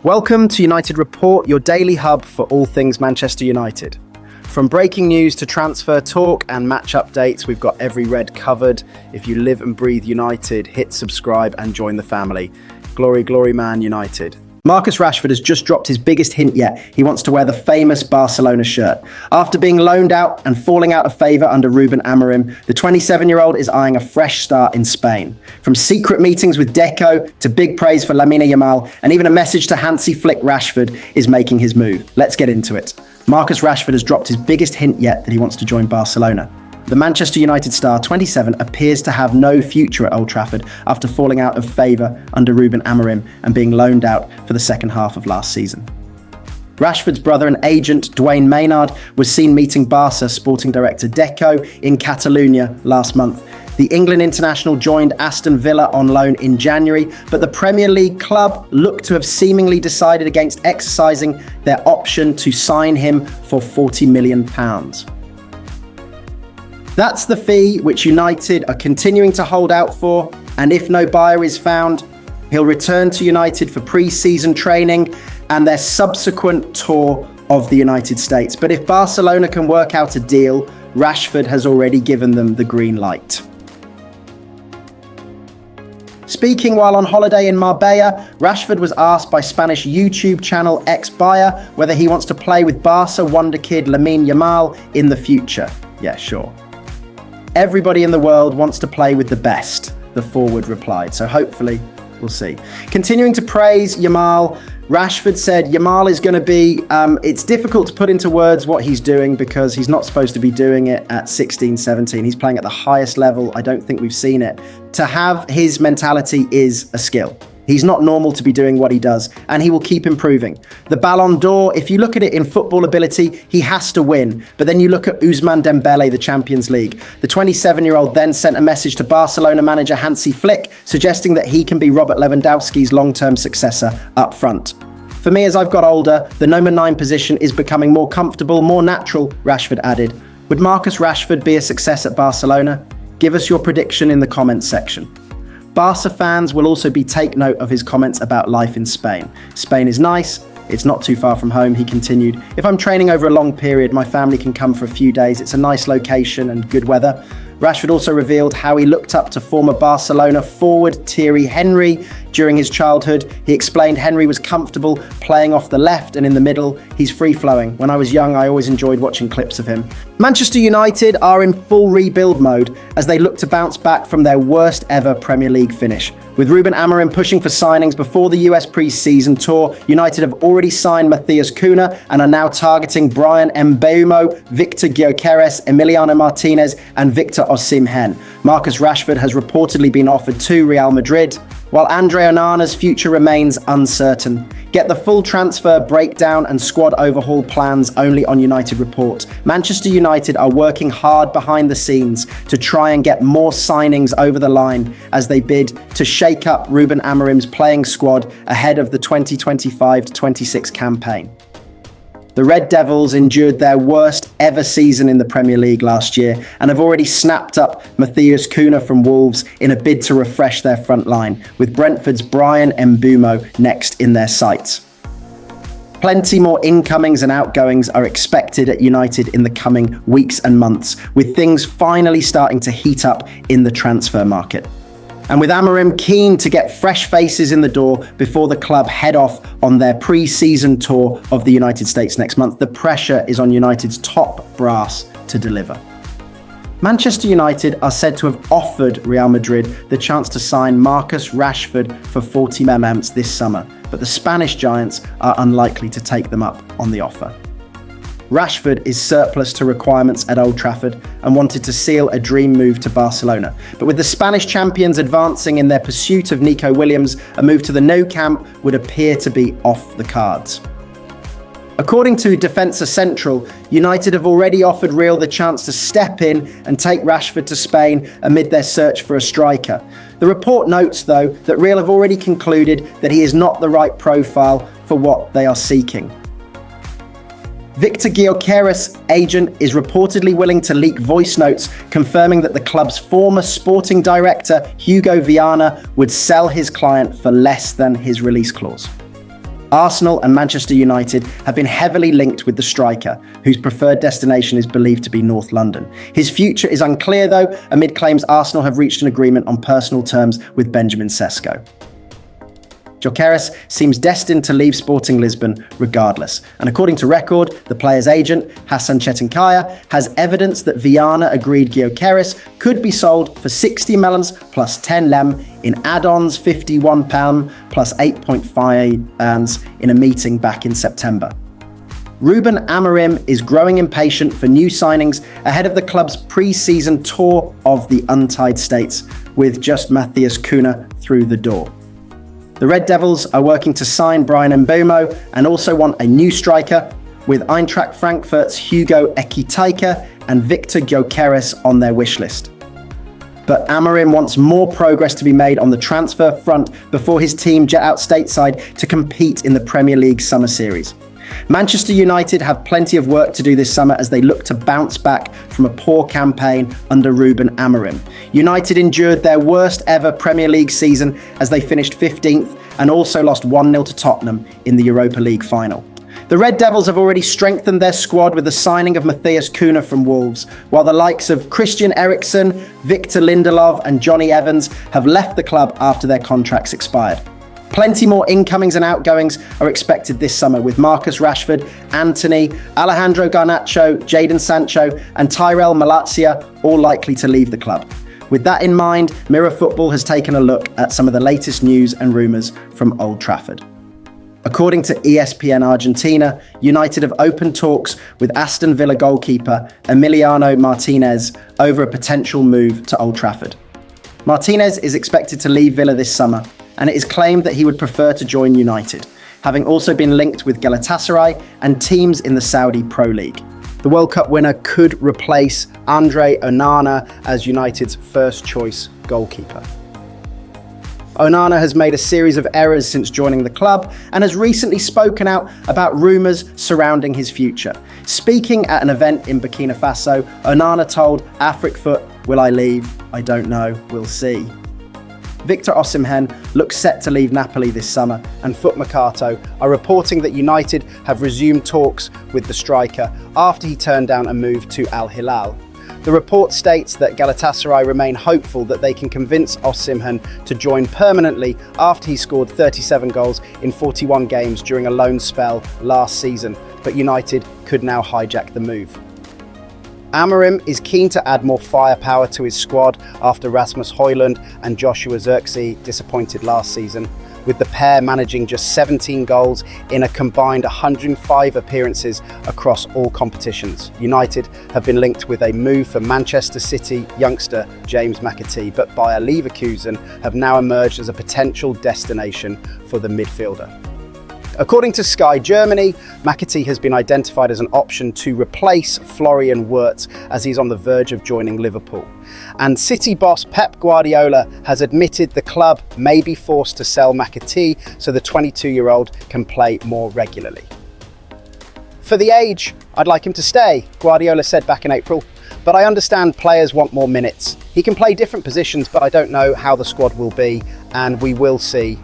Welcome to United Report, your daily hub for all things Manchester United. From breaking news to transfer talk and match updates, we've got every red covered. If you live and breathe United, hit subscribe and join the family. Glory, glory, Man United. Marcus Rashford has just dropped his biggest hint yet. He wants to wear the famous Barcelona shirt. After being loaned out and falling out of favour under Ruben Amorim, the 27-year-old is eyeing a fresh start in Spain. From secret meetings with Deco to big praise for Lamine Yamal and even a message to Hansi Flick, Rashford is making his move. Let's get into it. Marcus Rashford has dropped his biggest hint yet that he wants to join Barcelona. The Manchester United star, 27, appears to have no future at Old Trafford after falling out of favour under Ruben Amorim and being loaned out for the second half of last season. Rashford's brother and agent, ManUtd, was seen meeting Barca sporting director Deco in Catalonia last month. The England international joined Aston Villa on loan in January, but the Premier League club looked to have seemingly decided against exercising their option to sign him for £40 million. That's the fee which United are continuing to hold out for, and if no buyer is found, he'll return to United for pre-season training and their subsequent tour of the United States. But if Barcelona can work out a deal, Rashford has already given them the green light. Speaking while on holiday in Marbella, Rashford was asked by Spanish YouTube channel X-Buyer whether he wants to play with Barca wonderkid Lamine Yamal in the future. Yeah, sure. Everybody in the world wants to play with the best, the forward replied, so hopefully we'll see. Continuing to praise Yamal, Rashford said Yamal is going to be, it's difficult to put into words what he's doing because he's not supposed to be doing it at 16, 17. He's playing at the highest level. I don't think we've seen it. To have his mentality is a skill. He's not normal to be doing what he does, and he will keep improving. The Ballon d'Or, if you look at it in football ability, he has to win. But then you look at Ousmane Dembele, the Champions League. The 27-year-old then sent a message to Barcelona manager Hansi Flick, suggesting that he can be Robert Lewandowski's long-term successor up front. For me, as I've got older, the number 9 position is becoming more comfortable, more natural, Rashford added. Would Marcus Rashford be a success at Barcelona? Give us your prediction in the comments section. Barca fans will also take note of his comments about life in Spain. Spain is nice, it's not too far from home, he continued. If I'm training over a long period, my family can come for a few days. It's a nice location and good weather. Rashford also revealed how he looked up to former Barcelona forward Thierry Henry during his childhood. He explained Henry was comfortable playing off the left and in the middle. He's free-flowing. When I was young, I always enjoyed watching clips of him. Manchester United are in full rebuild mode as they look to bounce back from their worst ever Premier League finish. With Ruben Amorim pushing for signings before the US pre-season tour, United have already signed Matheus Cunha and are now targeting Bryan Mbeumo, Victor Gyökeres, Emiliano Martinez and Victor Osimhen. Marcus Rashford has reportedly been offered to Real Madrid, while Andre Onana's future remains uncertain. Get the full transfer breakdown and squad overhaul plans only on United Report. Manchester United are working hard behind the scenes to try and get more signings over the line as they bid to shake up Ruben Amorim's playing squad ahead of the 2025-26 campaign. The Red Devils endured their worst ever season in the Premier League last year and have already snapped up Matheus Cunha from Wolves in a bid to refresh their front line, with Brentford's Bryan Mbeumo next in their sights. Plenty more incomings and outgoings are expected at United in the coming weeks and months, with things finally starting to heat up in the transfer market. And with Amorim keen to get fresh faces in the door before the club head off on their pre-season tour of the United States next month, the pressure is on United's top brass to deliver. Manchester United are said to have offered Real Madrid the chance to sign Marcus Rashford for 40 million this summer, but the Spanish giants are unlikely to take them up on the offer. Rashford is surplus to requirements at Old Trafford and wanted to seal a dream move to Barcelona. But with the Spanish champions advancing in their pursuit of Nico Williams, a move to the Nou Camp would appear to be off the cards. According to Defensa Central, United have already offered Real the chance to step in and take Rashford to Spain amid their search for a striker. The report notes, though, that Real have already concluded that he is not the right profile for what they are seeking. Victor Gyökeres' agent is reportedly willing to leak voice notes confirming that the club's former sporting director, Hugo Viana, would sell his client for less than his release clause. Arsenal and Manchester United have been heavily linked with the striker, whose preferred destination is believed to be North London. His future is unclear though, amid claims Arsenal have reached an agreement on personal terms with Benjamin Sesko. Gyökeres seems destined to leave Sporting Lisbon regardless, and according to Record, the player's agent, Hassan Çetinkaya, has evidence that Viana agreed Gyökeres could be sold for 60 melons plus 10 lem in add-ons, £51 plus 8.5 in a meeting back in September. Ruben Amorim is growing impatient for new signings ahead of the club's pre-season tour of the Untied States, with just Matthias Cunha through the door. The Red Devils are working to sign Brian Mbeumo and also want a new striker, with Eintracht Frankfurt's Hugo Ekitike and Victor Gyökeres on their wish list. But Amorim wants more progress to be made on the transfer front before his team jet out stateside to compete in the Premier League Summer Series. Manchester United have plenty of work to do this summer as they look to bounce back from a poor campaign under Ruben Amorim. United endured their worst ever Premier League season as they finished 15th and also lost 1-0 to Tottenham in the Europa League final. The Red Devils have already strengthened their squad with the signing of Matthias Cunha from Wolves, while the likes of Christian Eriksen, Victor Lindelof and Johnny Evans have left the club after their contracts expired. Plenty more incomings and outgoings are expected this summer, with Marcus Rashford, Antony, Alejandro Garnacho, Jadon Sancho and Tyrell Malacia all likely to leave the club. With that in mind, Mirror Football has taken a look at some of the latest news and rumours from Old Trafford. According to ESPN Argentina, United have opened talks with Aston Villa goalkeeper Emiliano Martinez over a potential move to Old Trafford. Martinez is expected to leave Villa this summer, and it is claimed that he would prefer to join United, having also been linked with Galatasaray and teams in the Saudi Pro League. The World Cup winner could replace Andre Onana as United's first choice goalkeeper. Onana has made a series of errors since joining the club and has recently spoken out about rumours surrounding his future. Speaking at an event in Burkina Faso, Onana told Afrikfoot, "Will I leave? I don't know, we'll see." Victor Osimhen looks set to leave Napoli this summer, and Foot Mercato are reporting that United have resumed talks with the striker after he turned down a move to Al Hilal. The report states that Galatasaray remain hopeful that they can convince Osimhen to join permanently after he scored 37 goals in 41 games during a loan spell last season, but United could now hijack the move. Amorim is keen to add more firepower to his squad after Rasmus Højlund and Joshua Zirkzee disappointed last season, with the pair managing just 17 goals in a combined 105 appearances across all competitions. United have been linked with a move for Manchester City youngster James McAtee, but Bayer Leverkusen have now emerged as a potential destination for the midfielder. According to Sky Germany, McAtee has been identified as an option to replace Florian Wirtz as he's on the verge of joining Liverpool. And City boss Pep Guardiola has admitted the club may be forced to sell McAtee so the 22-year-old can play more regularly. For the age, I'd like him to stay, Guardiola said back in April, but I understand players want more minutes. He can play different positions, but I don't know how the squad will be, and we will see